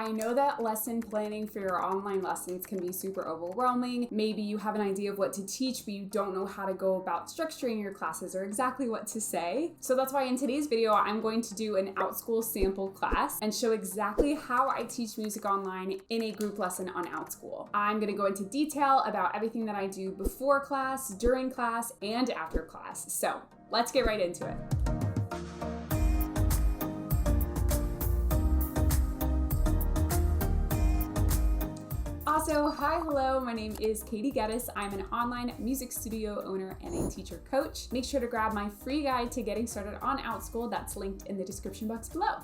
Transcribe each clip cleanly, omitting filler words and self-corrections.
I know that lesson planning for your online lessons can be super overwhelming. Maybe you have an idea of what to teach, but you don't know how to go about structuring your classes or exactly what to say. So that's why in today's video, I'm going to do an Outschool sample class and show exactly how I teach music online in a group lesson on Outschool. I'm gonna go into detail about everything that I do before class, during class, and after class. So let's get right into it. Also, hi, hello, my name is Katie Geddes. I'm an online music studio owner and a teacher coach. Make sure to grab my free guide to getting started on Outschool. That's linked in the description box below.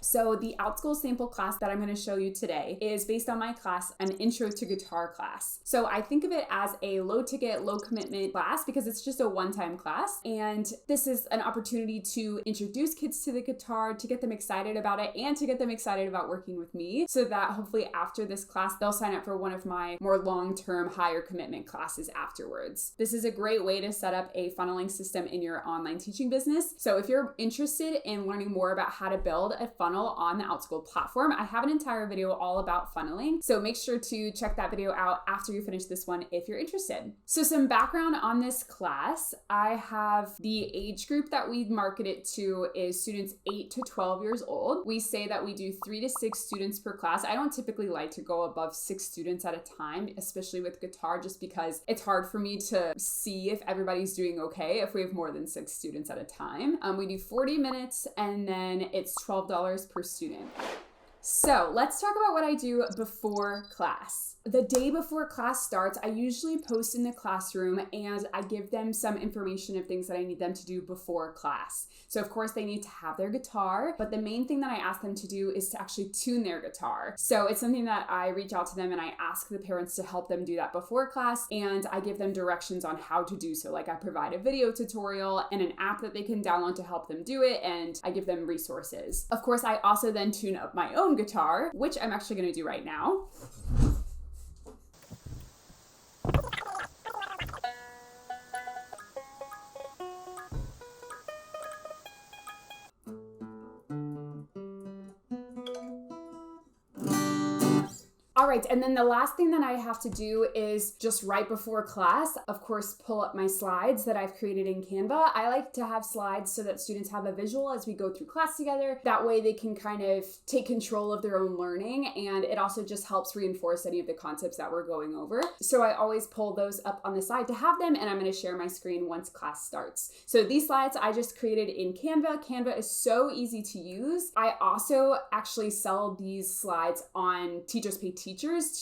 So the Outschool sample class that I'm going to show you today is based on my class, an intro to guitar class. So I think of it as a low ticket, low commitment class because it's just a one-time class. And this is an opportunity to introduce kids to the guitar, to get them excited about it, and to get them excited about working with me so that hopefully after this class, they'll sign up for one of my more long-term, higher commitment classes afterwards. This is a great way to set up a funneling system in your online teaching business. So if you're interested in learning more about how to build a funnel on the Outschool platform, I have an entire video all about funneling. So make sure to check that video out after you finish this one if you're interested. So some background on this class, I have the age group that we market it to is students 8 to 12 years old. We say that we do 3 to 6 students per class. I don't typically like to go above 6 students at a time, especially with guitar, just because it's hard for me to see if everybody's doing okay if we have more than 6 students at a time. We do 40 minutes and then it's $12 per student. So let's talk about what I do before class. The day before class starts, I usually post in the classroom and I give them some information of things that I need them to do before class. So of course they need to have their guitar, but the main thing that I ask them to do is to actually tune their guitar. So it's something that I reach out to them and I ask the parents to help them do that before class, and I give them directions on how to do so. Like I provide a video tutorial and an app that they can download to help them do it, and I give them resources. Of course, I also then tune up my own guitar, which I'm actually going to do right now. All right, and then the last thing that I have to do is just right before class, of course, pull up my slides that I've created in Canva. I like to have slides so that students have a visual as we go through class together. That way they can kind of take control of their own learning, and it also just helps reinforce any of the concepts that we're going over. So I always pull those up on the side to have them, and I'm gonna share my screen once class starts. So these slides I just created in Canva. Canva is so easy to use. I also actually sell these slides on Teachers Pay Teachers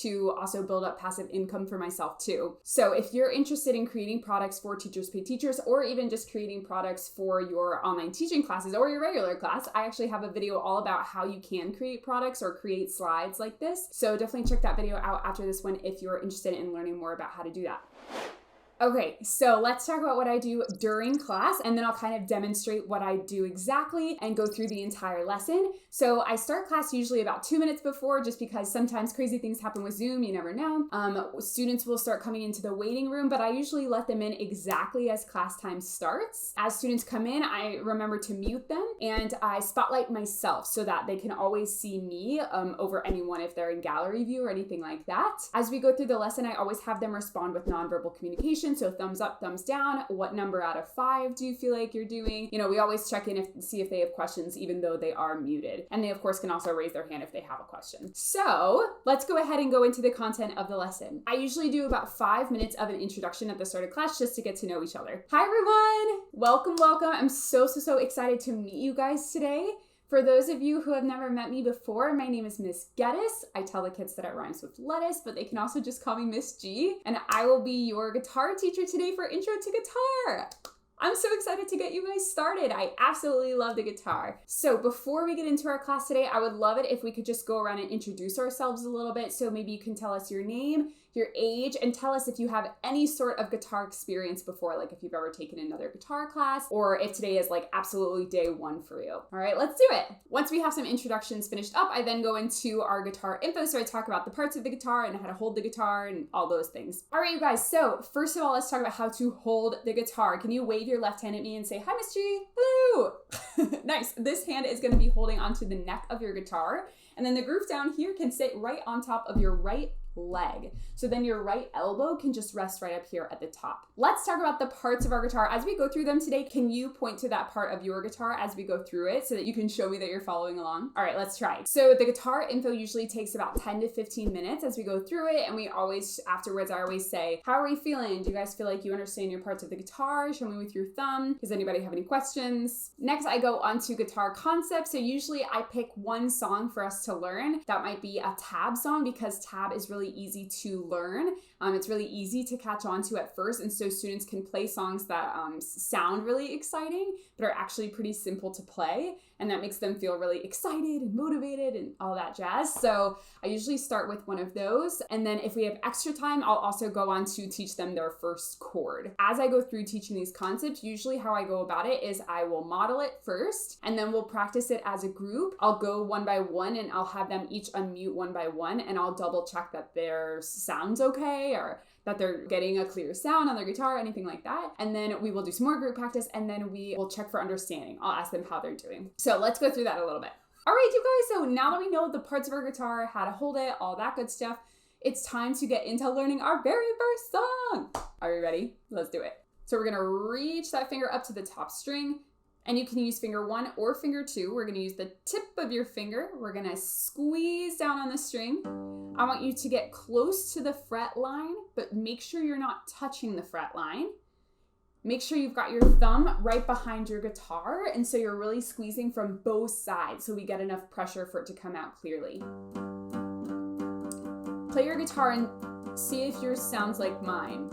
to also build up passive income for myself too. So if you're interested in creating products for Teachers Pay Teachers, or even just creating products for your online teaching classes or your regular class, I actually have a video all about how you can create products or create slides like this. So definitely check that video out after this one if you're interested in learning more about how to do that. Okay, so let's talk about what I do during class, and then I'll kind of demonstrate what I do exactly and go through the entire lesson. So I start class usually about 2 minutes before, just because sometimes crazy things happen with Zoom, you never know. Students will start coming into the waiting room, but I usually let them in exactly as class time starts. As students come in, I remember to mute them, and I spotlight myself so that they can always see me over anyone if they're in gallery view or anything like that. As we go through the lesson, I always have them respond with nonverbal communication. So thumbs up, thumbs down. What number out of 5 do you feel like you're doing? You know, we always check in to see if they have questions, even though they are muted. And they, of course, can also raise their hand if they have a question. So let's go ahead and go into the content of the lesson. I usually do about 5 minutes of an introduction at the start of class just to get to know each other. Hi, everyone. Welcome, welcome. I'm so excited to meet you guys today. For those of you who have never met me before, my name is Miss Geddes. I tell the kids that it rhymes with lettuce, but they can also just call me Miss G. And I will be your guitar teacher today for Intro to Guitar. I'm so excited to get you guys started. I absolutely love the guitar. So before we get into our class today, I would love it if we could just go around and introduce ourselves a little bit. So maybe you can tell us your name, your age, and tell us if you have any sort of guitar experience before, like if you've ever taken another guitar class, or if today is like absolutely day one for you. All right, let's do it. Once we have some introductions finished up, I then go into our guitar info. So I talk about the parts of the guitar and how to hold the guitar and all those things. All right, you guys. So first of all, let's talk about how to hold the guitar. Can you wave your left hand at me and say, hi, Miss G? Hello. Nice. This hand is going to be holding onto the neck of your guitar. And then the groove down here can sit right on top of your right leg. So then your right elbow can just rest right up here at the top. Let's talk about the parts of our guitar. As we go through them today, can you point to that part of your guitar as we go through it so that you can show me that you're following along? All right, let's try. So the guitar info usually takes about 10 to 15 minutes as we go through it. And we always, afterwards, I always say, how are we feeling? Do you guys feel like you understand your parts of the guitar? Show me with your thumb. Does anybody have any questions? Next, I go on to guitar concepts. So usually I pick one song for us to learn. That might be a tab song because tab is really easy to learn. It's really easy to catch on to at first, and so students can play songs that sound really exciting but are actually pretty simple to play, and that makes them feel really excited and motivated and all that jazz. So I usually start with one of those, and then if we have extra time, I'll also go on to teach them their first chord. As I go through teaching these concepts, usually how I go about it is I will model it first, and then we'll practice it as a group. I'll go one by one, and I'll have them each unmute one by one, and I'll double check that their sound's okay, or that they're getting a clear sound on their guitar, anything like that. And then we will do some more group practice, and then we will check for understanding. I'll ask them how they're doing. So let's go through that a little bit. All right, you guys, so now that we know the parts of our guitar, how to hold it, all that good stuff, it's time to get into learning our very first song. Are you ready? Let's do it. So we're gonna reach that finger up to the top string, and you can use finger 1 or finger 2. We're gonna use the tip of your finger. We're gonna squeeze down on the string. I want you to get close to the fret line, but make sure you're not touching the fret line. Make sure you've got your thumb right behind your guitar, and so you're really squeezing from both sides so we get enough pressure for it to come out clearly. Play your guitar and see if yours sounds like mine.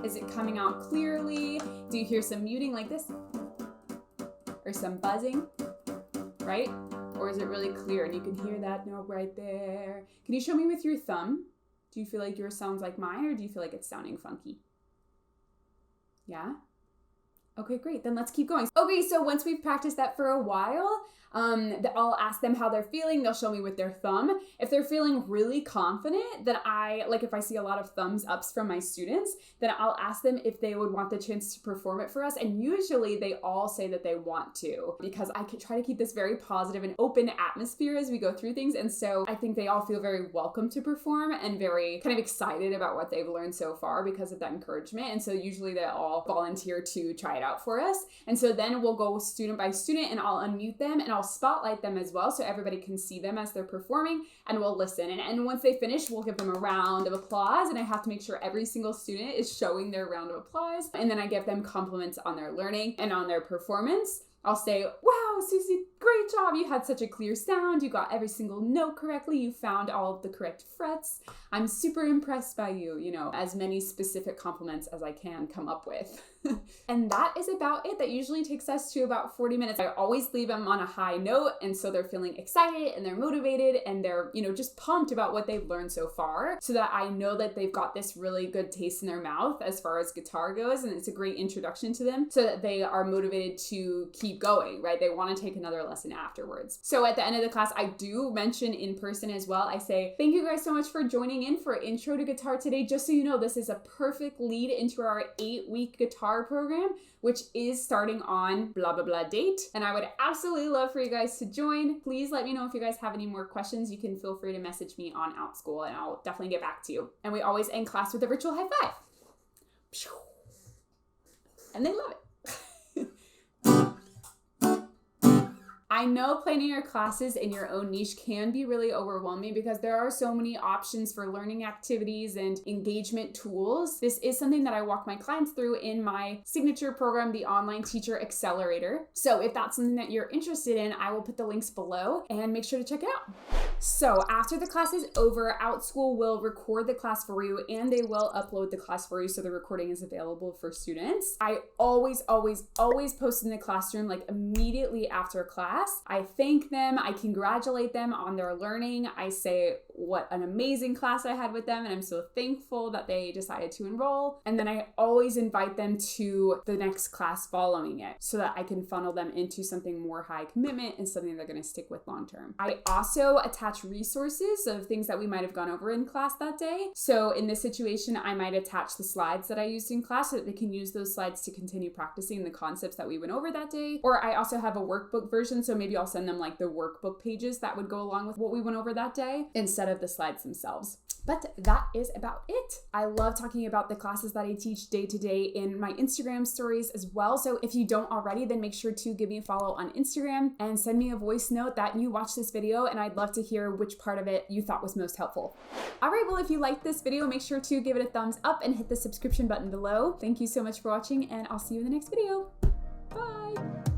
Is it coming out clearly? Do you hear some muting like this? Or some buzzing, right? Or is it really clear and you can hear that note right there? Can you show me with your thumb? Do you feel like yours sounds like mine, or do you feel like it's sounding funky? Yeah? Okay, great. Then let's keep going. Okay, so once we've practiced that for a while, I'll ask them how they're feeling. They'll show me with their thumb. If they're feeling really confident, then if I see a lot of thumbs ups from my students, then I'll ask them if they would want the chance to perform it for us. And usually they all say that they want to, because I could try to keep this very positive and open atmosphere as we go through things. And so I think they all feel very welcome to perform and very kind of excited about what they've learned so far because of that encouragement. And so usually they all volunteer to try it out for us. And so then we'll go student by student, and I'll unmute them and I'll spotlight them as well so everybody can see them as they're performing, and we'll listen. And once they finish, we'll give them a round of applause, and I have to make sure every single student is showing their round of applause. And then I give them compliments on their learning and on their performance. I'll say, wow, Susie, great job. You had such a clear sound. You got every single note correctly. You found all of the correct frets. I'm super impressed by you, as many specific compliments as I can come up with. And that is about it. That usually takes us to about 40 minutes. I always leave them on a high note, and so they're feeling excited and they're motivated and they're, just pumped about what they've learned so far, so that I know that they've got this really good taste in their mouth as far as guitar goes, and it's a great introduction to them so that they are motivated to keep going, right? They want to take another lesson afterwards. So at the end of the class, I do mention in person as well. I say, thank you guys so much for joining in for Intro to Guitar today. Just so you know, this is a perfect lead into our 8-week guitar program, which is starting on blah, blah, blah date. And I would absolutely love for you guys to join. Please let me know if you guys have any more questions. You can feel free to message me on Outschool, and I'll definitely get back to you. And we always end class with a virtual high five. And they love it. I know planning your classes in your own niche can be really overwhelming because there are so many options for learning activities and engagement tools. This is something that I walk my clients through in my signature program, the Online Teacher Accelerator. So if that's something that you're interested in, I will put the links below and make sure to check it out. So after the class is over, Outschool will record the class for you, and they will upload the class for you so the recording is available for students. I always post in the classroom immediately after class. I thank them, I congratulate them on their learning. I say, what an amazing class I had with them, and I'm so thankful that they decided to enroll. And then I always invite them to the next class following it so that I can funnel them into something more high commitment and something they're going to stick with long term. I also attach resources of things that we might have gone over in class that day. So in this situation, I might attach the slides that I used in class so that they can use those slides to continue practicing the concepts that we went over that day. Or I also have a workbook version, so maybe I'll send them like the workbook pages that would go along with what we went over that day instead of the slides themselves. But that is about it. I love talking about the classes that I teach day to day in my Instagram stories as well. So if you don't already, then make sure to give me a follow on Instagram and send me a voice note that you watched this video, and I'd love to hear which part of it you thought was most helpful. All right, well, if you liked this video, make sure to give it a thumbs up and hit the subscription button below. Thank you so much for watching, and I'll see you in the next video. Bye.